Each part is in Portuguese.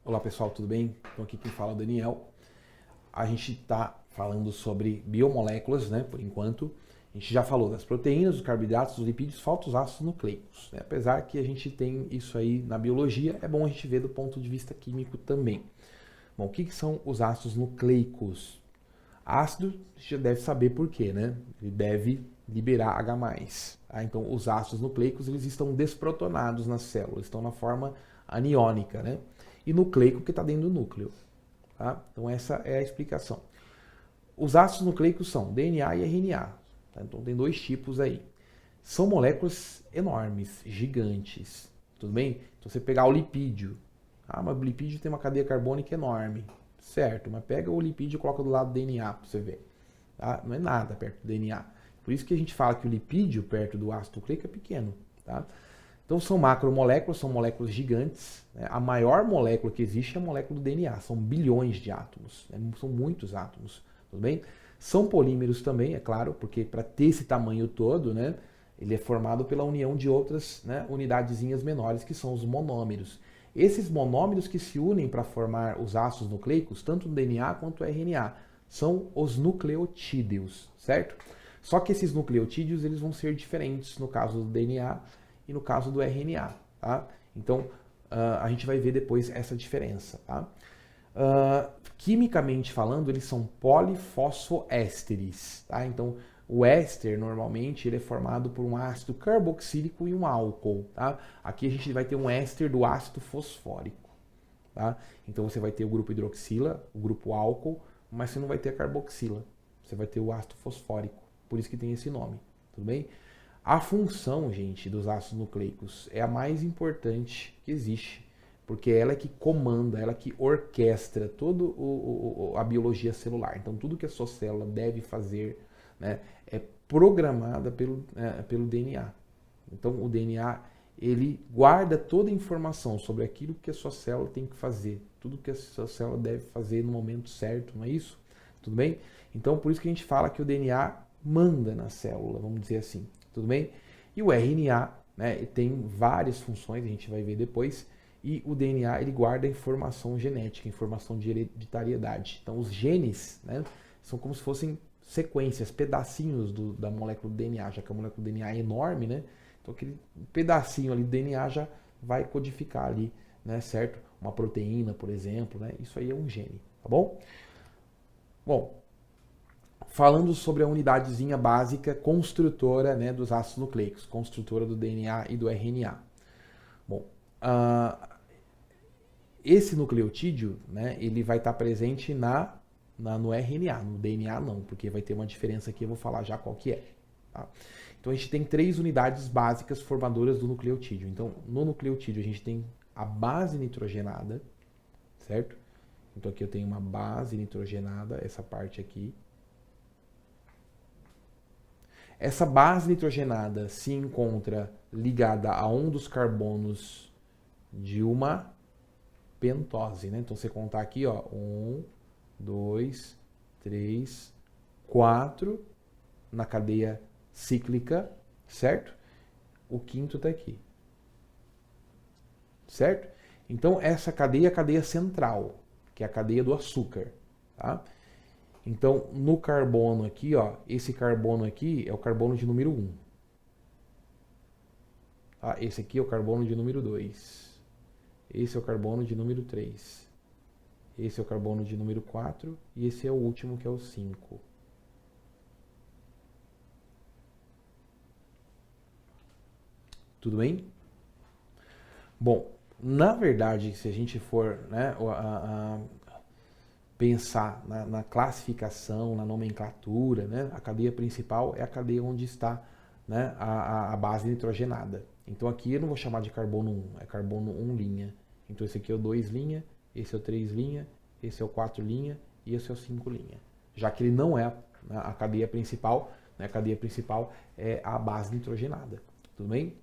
Olá pessoal, tudo bem? Então aqui quem fala é o Daniel. A gente está falando sobre biomoléculas, né, por enquanto. A gente já falou das proteínas, dos carboidratos, dos lipídios, falta os ácidos nucleicos, né? Apesar que a gente tem isso aí na biologia, é bom a gente ver do ponto de vista químico também. Bom, o que são os ácidos nucleicos? Ácido, você já deve saber por quê, né? Ele deve liberar H+. Tá? Então os ácidos nucleicos eles estão desprotonados na célula, estão na forma aniônica, né? E nucleico que está dentro do núcleo. Tá? Então essa é a explicação. Os ácidos nucleicos são DNA e RNA. Tá? Então tem dois tipos aí. São moléculas enormes, gigantes. Tudo bem? Então você pegar o lipídio. Ah, mas o lipídio tem uma cadeia carbônica enorme. Certo, mas pega o lipídio e coloca do lado do DNA para você ver. Tá? Não é nada perto do DNA. Por isso que a gente fala que o lipídio perto do ácido nucleico é pequeno. Tá? Então são macromoléculas, são moléculas gigantes. Né? A maior molécula que existe é a molécula do DNA, são bilhões de átomos, né? São muitos átomos, tudo bem? São polímeros também, é claro, porque para ter esse tamanho todo, né, ele é formado pela união de outras, né, unidadezinhas menores, que são os monômeros. Esses monômeros que se unem para formar os ácidos nucleicos, tanto no DNA quanto no RNA, são os nucleotídeos, certo? Só que esses nucleotídeos eles vão ser diferentes no caso do DNA e no caso do RNA, tá? Então, a gente vai ver depois essa diferença, tá? Quimicamente falando, eles são polifosfoésteres, tá? Então, o éster, normalmente, ele é formado por um ácido carboxílico e um álcool, tá? Aqui a gente vai ter um éster do ácido fosfórico, tá? Então, você vai ter o grupo hidroxila, o grupo álcool, mas você não vai ter a carboxila, você vai ter o ácido fosfórico, por isso que tem esse nome, tudo bem? A função, gente, dos ácidos nucleicos é a mais importante que existe, porque ela é que comanda, ela que orquestra toda a biologia celular. Então, tudo que a sua célula deve fazer, né, é programada pelo DNA. Então, o DNA, ele guarda toda a informação sobre aquilo que a sua célula tem que fazer, tudo que a sua célula deve fazer no momento certo, não é isso? Tudo bem? Então, por isso que a gente fala que o DNA manda na célula, vamos dizer assim. Tudo bem? E o RNA, né, tem várias funções, a gente vai ver depois, e o DNA ele guarda informação genética, informação de hereditariedade. Então os genes, né, são como se fossem sequências, pedacinhos da molécula do DNA, já que a molécula do DNA é enorme, né? Então aquele pedacinho ali do DNA já vai codificar ali, né, certo? Uma proteína, por exemplo, né? Isso aí é um gene, tá bom? Bom, falando sobre a unidadezinha básica construtora, né, dos ácidos nucleicos, construtora do DNA e do RNA. Bom, esse nucleotídeo, né, ele vai estar presente no RNA, no DNA não, porque vai ter uma diferença aqui, eu vou falar já qual que é. Tá? Então a gente tem 3 unidades básicas formadoras do nucleotídeo. Então no nucleotídeo a gente tem a base nitrogenada, certo? Então aqui eu tenho uma base nitrogenada, essa parte aqui. Essa base nitrogenada se encontra ligada a um dos carbonos de uma pentose, né? Então você contar aqui, ó, 1, 2, 3, 4 na cadeia cíclica, certo? O quinto está aqui, certo? Então essa cadeia é a cadeia central, que é a cadeia do açúcar, tá? Então, no carbono aqui, ó, esse carbono aqui é o carbono de número 1. Tá? Esse aqui é o carbono de número 2. Esse é o carbono de número 3. Esse é o carbono de número 4. E esse é o último, que é o 5. Tudo bem? Bom, na verdade, se a gente for, né, pensar na classificação, na nomenclatura, né? A cadeia principal é a cadeia onde está, né, a base nitrogenada. Então aqui eu não vou chamar de carbono 1, é carbono 1'. Então esse aqui é o 2', esse é o 3', esse é o 4' e esse é o 5'. Já que ele não é a cadeia principal, né? A cadeia principal é a base nitrogenada. Tudo bem?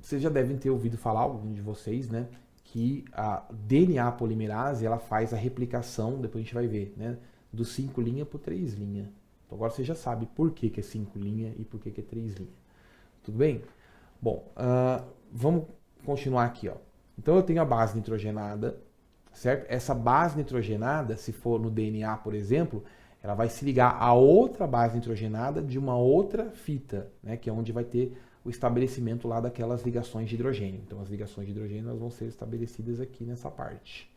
Vocês já devem ter ouvido falar, algum de vocês, né, que a DNA polimerase ela faz a replicação, depois a gente vai ver, né, do 5' para o 3'. Então agora você já sabe por que é 5' e por que é 3'. Tudo bem? Bom, vamos continuar aqui, ó. Então eu tenho a base nitrogenada, certo? Essa base nitrogenada, se for no DNA, por exemplo, ela vai se ligar a outra base nitrogenada de uma outra fita, né? Que é onde vai ter o estabelecimento lá daquelas ligações de hidrogênio. Então as ligações de hidrogênio elas vão ser estabelecidas aqui nessa parte.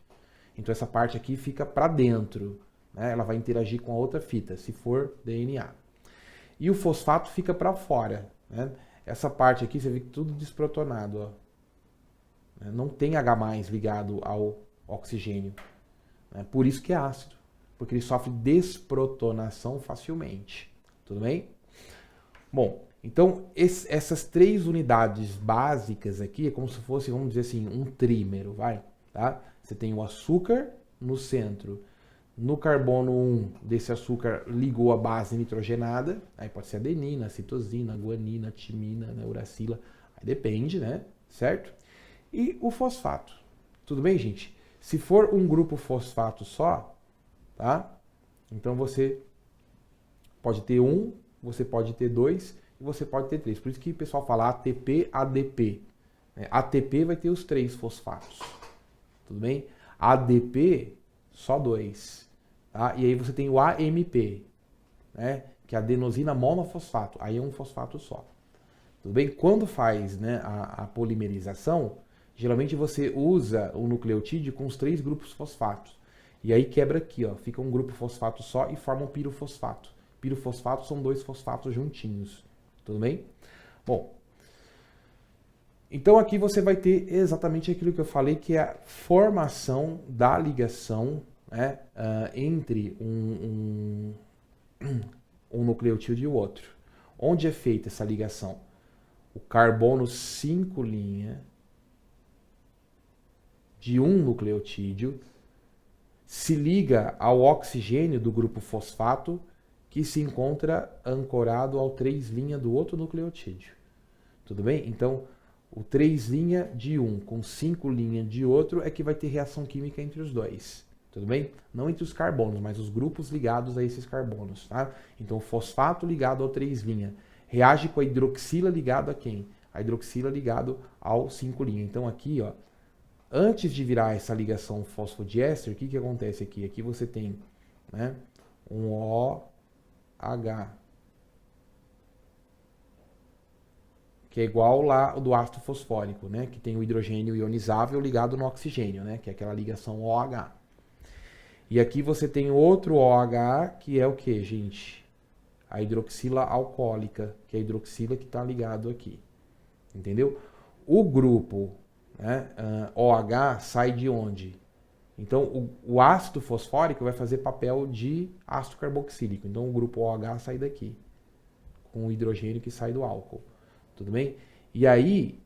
Então essa parte aqui fica para dentro, né? Ela vai interagir com a outra fita, se for DNA. E o fosfato fica para fora, né? Essa parte aqui, você vê que tudo desprotonado, ó. Não tem H+ ligado ao oxigênio. Né? Por isso que é ácido, porque ele sofre desprotonação facilmente. Tudo bem? Bom, então essas 3 unidades básicas aqui é como se fosse, vamos dizer assim, um trímero, vai? Tá? Você tem o açúcar no centro. No carbono 1 desse açúcar ligou a base nitrogenada, aí pode ser adenina, citosina, guanina, timina, né, uracila, aí depende, né? Certo? E o fosfato. Tudo bem, gente? Se for um grupo fosfato só, tá? Então você pode ter 1, você pode ter 2 e você pode ter 3. Por isso que o pessoal fala ATP, ADP. ATP vai ter os 3 fosfatos. Tudo bem? ADP, só 2. Tá? E aí você tem o AMP, né? Que é adenosina monofosfato. Aí é um fosfato só. Tudo bem? Quando faz, né, a polimerização, geralmente você usa o nucleotídeo com os 3 grupos fosfatos. E aí quebra aqui, ó, fica um grupo fosfato só e forma um pirofosfato. Pirofosfato são 2 fosfatos juntinhos. Tudo bem? Bom, então aqui você vai ter exatamente aquilo que eu falei, que é a formação da ligação, né, entre um nucleotídeo e o outro. Onde é feita essa ligação? O carbono 5' de um nucleotídeo se liga ao oxigênio do grupo fosfato que se encontra ancorado ao 3' do outro nucleotídeo. Tudo bem? Então, o 3' de um com 5' de outro é que vai ter reação química entre os dois. Tudo bem? Não entre os carbonos, mas os grupos ligados a esses carbonos. Tá? Então, o fosfato ligado ao 3' reage com a hidroxila ligado a quem? A hidroxila ligado ao 5'. Então, aqui, ó, antes de virar essa ligação fosfodiéster, o que acontece aqui? Aqui você tem, né, um OH, que é igual lá do ácido fosfórico, né, que tem o hidrogênio ionizável ligado no oxigênio, né, que é aquela ligação OH. E aqui você tem outro OH, que é o que, gente? A hidroxila alcoólica, que é a hidroxila que está ligado aqui. Entendeu? O grupo, né, OH sai de onde? Então, o ácido fosfórico vai fazer papel de ácido carboxílico. Então, o grupo OH sai daqui, com o hidrogênio que sai do álcool. Tudo bem? E aí,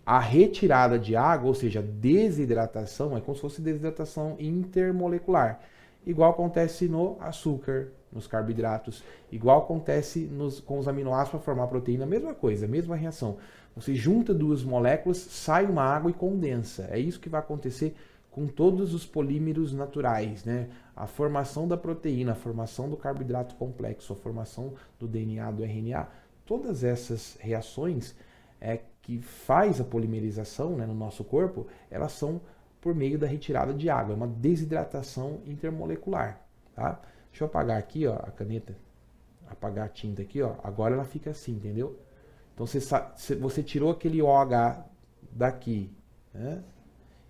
a retirada de água, ou seja, desidratação, é como se fosse desidratação intermolecular. Igual acontece no açúcar, nos carboidratos, igual acontece com os aminoácidos para formar proteína, mesma coisa, mesma reação. Você junta 2 moléculas, sai uma água e condensa. É isso que vai acontecer com todos os polímeros naturais, né? A formação da proteína, a formação do carboidrato complexo, a formação do DNA, do RNA, todas essas reações que faz a polimerização, né, no nosso corpo, elas são por meio da retirada de água, é uma desidratação intermolecular, tá? Deixa eu apagar aqui, ó, a caneta, apagar a tinta aqui, ó, agora ela fica assim, entendeu? Então você tirou aquele OH daqui, né,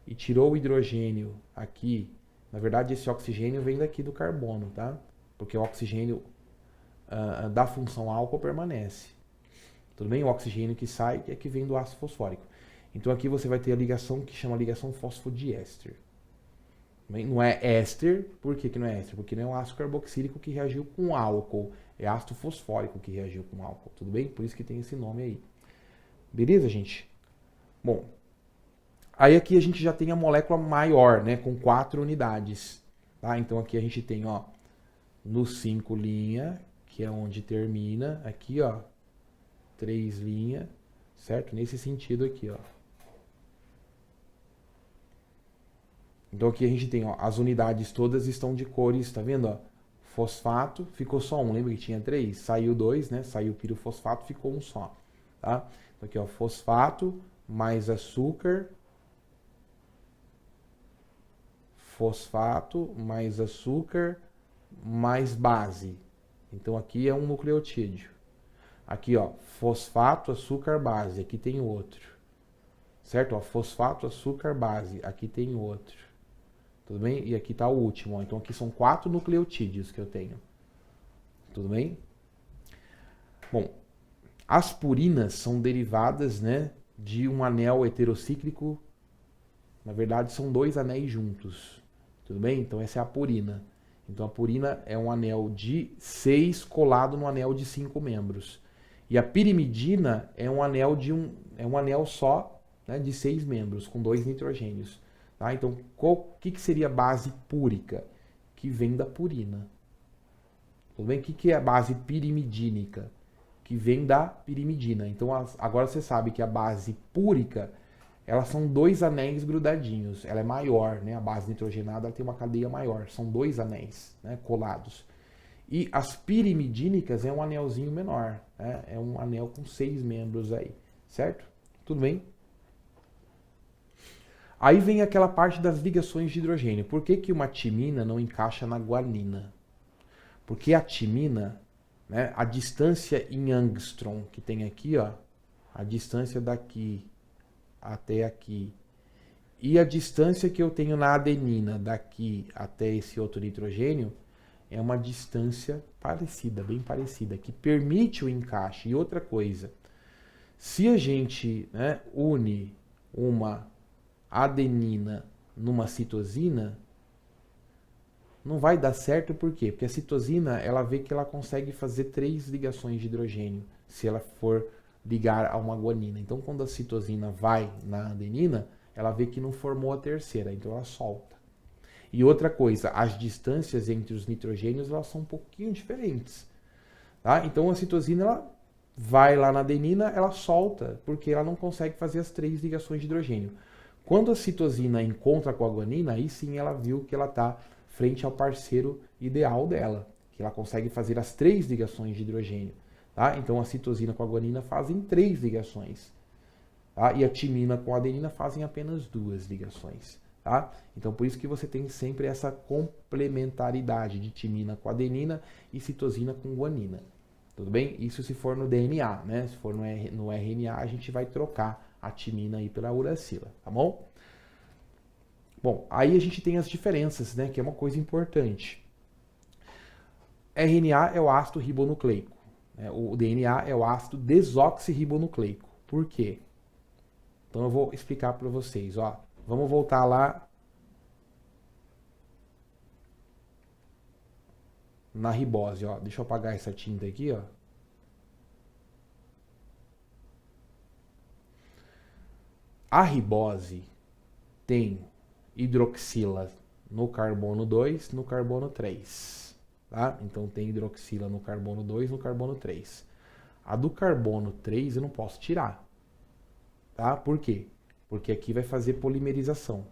e tirou o hidrogênio aqui, na verdade esse oxigênio vem daqui do carbono, tá? Porque o oxigênio da função álcool permanece. Tudo bem? O oxigênio que sai é que vem do ácido fosfórico. Então aqui você vai ter a ligação que chama ligação fosfodiéster. Não é éster, por que não é éster? Porque não é um ácido carboxílico que reagiu com álcool, é ácido fosfórico que reagiu com álcool, tudo bem? Por isso que tem esse nome aí. Beleza, gente? Bom, aí aqui a gente já tem a molécula maior, né, com 4 unidades. Tá? Então aqui a gente tem, ó, no 5', que é onde termina, aqui, ó, 3', certo? Nesse sentido aqui, ó. Então aqui a gente tem, ó, as unidades todas estão de cores, tá vendo, ó? Fosfato, ficou só um, lembra que tinha 3? Saiu 2, né? Saiu pirofosfato, ficou um só, tá? Então aqui, ó, fosfato mais açúcar fosfato mais açúcar mais base. Então aqui é um nucleotídeo. Aqui, ó, fosfato, açúcar, base. Aqui tem outro. Certo? Ó, fosfato, açúcar, base. Aqui tem outro. Tudo bem? E aqui está o último. Ó. Então aqui são 4 nucleotídeos que eu tenho. Tudo bem? Bom, as purinas são derivadas, né, de um anel heterocíclico. Na verdade, são 2 anéis juntos. Tudo bem? Então essa é a purina. Então a purina é um anel de 6 colado no anel de 5 membros. E a pirimidina é um anel um anel só, né, de 6 membros, com 2 nitrogênios. Tá? Então, o que seria a base púrica? Que vem da purina. Tudo bem? O que é a base pirimidínica? Que vem da pirimidina. Então, agora você sabe que a base púrica, elas são 2 anéis grudadinhos. Ela é maior, né? A base nitrogenada ela tem uma cadeia maior. São 2 anéis, né, colados. E as pirimidínicas é um anelzinho menor, né? É um anel com 6 membros aí, certo? Tudo bem? Aí vem aquela parte das ligações de hidrogênio. Por que que uma timina não encaixa na guanina? Porque a timina, né, a distância em angstrom que tem aqui, ó, a distância daqui até aqui, e a distância que eu tenho na adenina daqui até esse outro nitrogênio, é uma distância parecida, bem parecida, que permite o encaixe. E outra coisa, se a gente, né, une uma adenina numa citosina, não vai dar certo, por quê? Porque a citosina, ela vê que ela consegue fazer 3 ligações de hidrogênio, se ela for ligar a uma guanina. Então, quando a citosina vai na adenina, ela vê que não formou a terceira, então ela solta. E outra coisa, as distâncias entre os nitrogênios, elas são um pouquinho diferentes. Tá? Então, a citosina, ela vai lá na adenina, ela solta, porque ela não consegue fazer as 3 ligações de hidrogênio. Quando a citosina encontra com a guanina, aí sim ela viu que ela está frente ao parceiro ideal dela, que ela consegue fazer as 3 ligações de hidrogênio. Tá? Então a citosina com a guanina fazem 3 ligações. Tá? E a timina com a adenina fazem apenas 2 ligações. Tá? Então por isso que você tem sempre essa complementaridade de timina com adenina e citosina com guanina. Tudo bem? Isso se for no DNA, né? Se for no RNA, a gente vai trocar a timina aí pela uracila, tá bom? Bom, aí a gente tem as diferenças, né? Que é uma coisa importante. RNA é o ácido ribonucleico. Né? O DNA é o ácido desoxirribonucleico. Por quê? Então eu vou explicar para vocês, ó. Vamos voltar lá na ribose, ó. Deixa eu apagar essa tinta aqui, ó. A ribose tem hidroxila no carbono 2, no carbono 3. Tá? Então tem hidroxila no carbono 2, no carbono 3. A do carbono 3 eu não posso tirar. Tá? Por quê? Porque aqui vai fazer polimerização.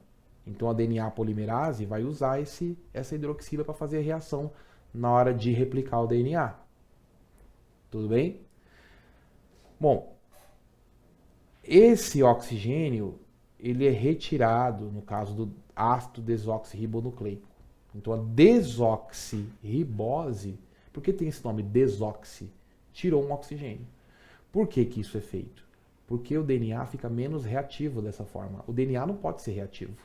Então a DNA polimerase vai usar essa hidroxila para fazer a reação na hora de replicar o DNA. Tudo bem? Bom, esse oxigênio, ele é retirado, no caso do ácido desoxirribonucleico. Então a desoxirribose, por que tem esse nome desoxi? Tirou um oxigênio. Por que que isso é feito? Porque o DNA fica menos reativo dessa forma. O DNA não pode ser reativo,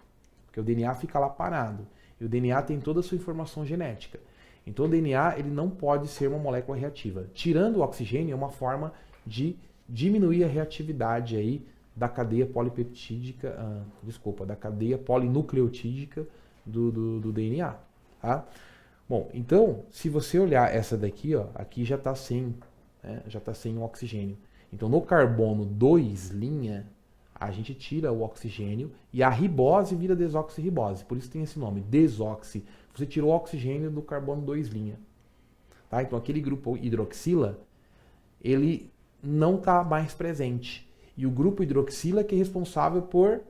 porque o DNA fica lá parado. E o DNA tem toda a sua informação genética. Então o DNA ele não pode ser uma molécula reativa. Tirando o oxigênio é uma forma de diminuir a reatividade aí da cadeia polipeptídica, da cadeia polinucleotídica do DNA. Tá? Bom, então, se você olhar essa daqui, ó, aqui já está sem, né, já está sem o oxigênio. Então, no carbono 2', a gente tira o oxigênio e a ribose vira desoxirribose. Por isso tem esse nome, desoxi. Você tirou o oxigênio do carbono 2'. Tá? Então, aquele grupo hidroxila, ele não está mais presente. E o grupo hidroxila que é responsável por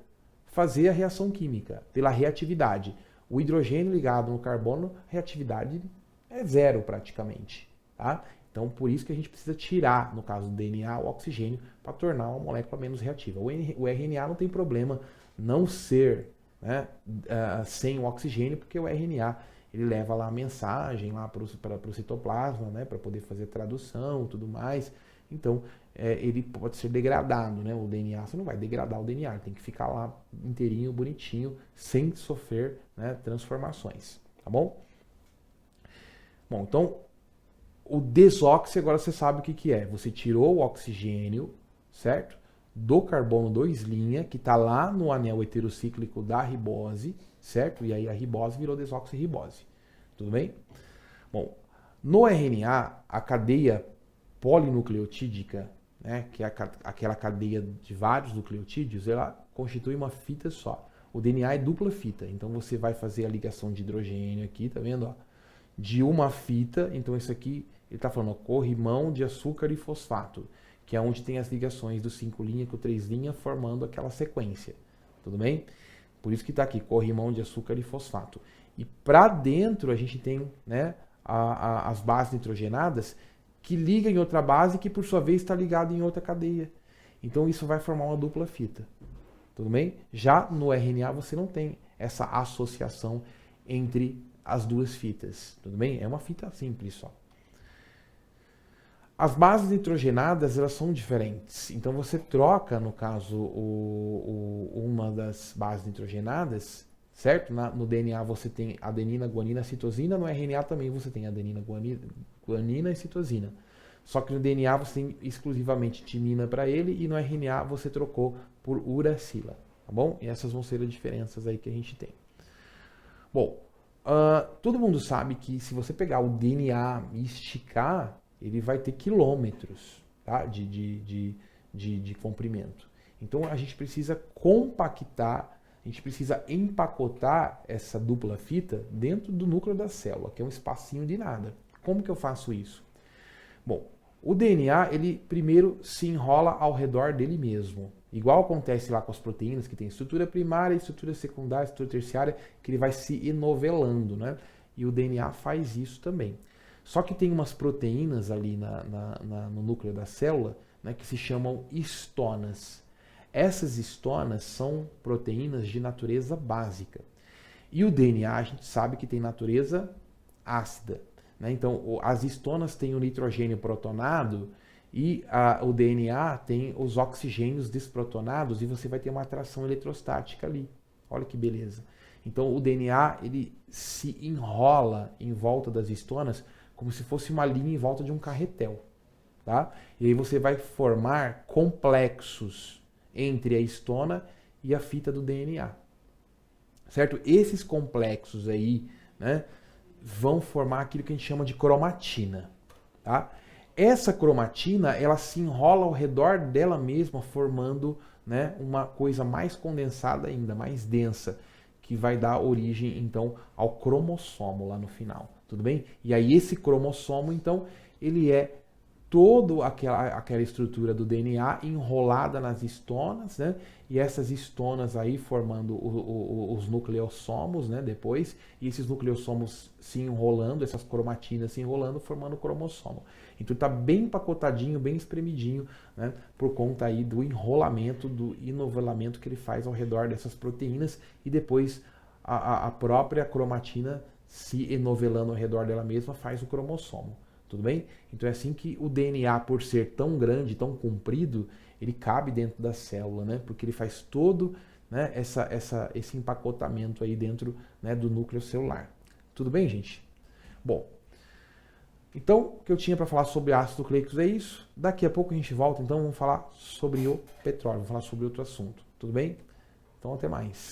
fazer a reação química, pela reatividade. O hidrogênio ligado no carbono, a reatividade é 0 praticamente. Tá? Então, por isso que a gente precisa tirar, no caso do DNA, o oxigênio para tornar uma molécula menos reativa. O RNA não tem problema não ser né, sem o oxigênio, porque o RNA ele leva lá a mensagem lá para o citoplasma, né, para poder fazer tradução e tudo mais. Então, ele pode ser degradado, né? O DNA, você não vai degradar o DNA, ele tem que ficar lá inteirinho, bonitinho, sem sofrer, né, transformações, tá bom? Bom, então, o desóxido, agora você sabe o que é. Você tirou o oxigênio, certo? Do carbono 2' que está lá no anel heterocíclico da ribose, certo? E aí a ribose virou desoxirribose. Tudo bem? Bom, no RNA, a cadeia polinucleotídica, né, que é aquela cadeia de vários nucleotídeos, ela constitui uma fita só. O DNA é dupla fita, então você vai fazer a ligação de hidrogênio aqui, tá vendo? Ó? De uma fita, então isso aqui, ele está falando ó, corrimão de açúcar e fosfato, que é onde tem as ligações do 5' com o 3' formando aquela sequência, tudo bem? Por isso que está aqui, corrimão de açúcar e fosfato. E para dentro a gente tem, né, as bases nitrogenadas, que liga em outra base que por sua vez está ligada em outra cadeia. Então isso vai formar uma dupla fita. Tudo bem? Já no RNA você não tem essa associação entre as duas fitas. Tudo bem? É uma fita simples só. As bases nitrogenadas elas são diferentes. Então você troca, no caso, uma das bases nitrogenadas, certo? No DNA você tem adenina, guanina, citosina. No RNA também você tem adenina, guanina e citosina. Só que no DNA você tem exclusivamente timina para ele e no RNA você trocou por uracila, tá bom? E essas vão ser as diferenças aí que a gente tem. Bom, todo mundo sabe que se você pegar o DNA e esticar, ele vai ter quilômetros, tá? de comprimento. Então a gente precisa compactar, a gente precisa empacotar essa dupla fita dentro do núcleo da célula, que é um espacinho de nada. Como que eu faço isso? Bom, o DNA, ele primeiro se enrola ao redor dele mesmo. Igual acontece lá com as proteínas, que tem estrutura primária, estrutura secundária, estrutura terciária, que ele vai se enovelando, né? E o DNA faz isso também. Só que tem umas proteínas ali no núcleo da célula, né, que se chamam histonas. Essas histonas são proteínas de natureza básica. E o DNA, a gente sabe que tem natureza ácida. Né? Então, as histonas têm o nitrogênio protonado e o DNA tem os oxigênios desprotonados e você vai ter uma atração eletrostática ali. Olha que beleza. Então, o DNA ele se enrola em volta das histonas como se fosse uma linha em volta de um carretel. Tá? E aí você vai formar complexos entre a histona e a fita do DNA. Certo? Esses complexos aí, né, vão formar aquilo que a gente chama de cromatina. Tá? Essa cromatina, ela se enrola ao redor dela mesma, formando, né, uma coisa mais condensada ainda, mais densa, que vai dar origem, então, ao cromossomo lá no final. Tudo bem? E aí esse cromossomo, então, ele é toda aquela estrutura do DNA enrolada nas histonas, né? E essas histonas aí formando os nucleossomos, né? Depois, e esses nucleossomos se enrolando, essas cromatinas se enrolando, formando o cromossomo. Então está bem empacotadinho, bem espremidinho, né? Por conta aí do enrolamento, do enovelamento que ele faz ao redor dessas proteínas e depois a própria cromatina se enovelando ao redor dela mesma faz o cromossomo. Tudo bem? Então é assim que o DNA, por ser tão grande, tão comprido, ele cabe dentro da célula, né? Porque ele faz todo, né, esse empacotamento aí dentro, né, do núcleo celular. Tudo bem, gente? Bom, então o que eu tinha para falar sobre ácidos nucleicos é isso. Daqui a pouco a gente volta, então vamos falar sobre o petróleo, vamos falar sobre outro assunto. Tudo bem? Então até mais.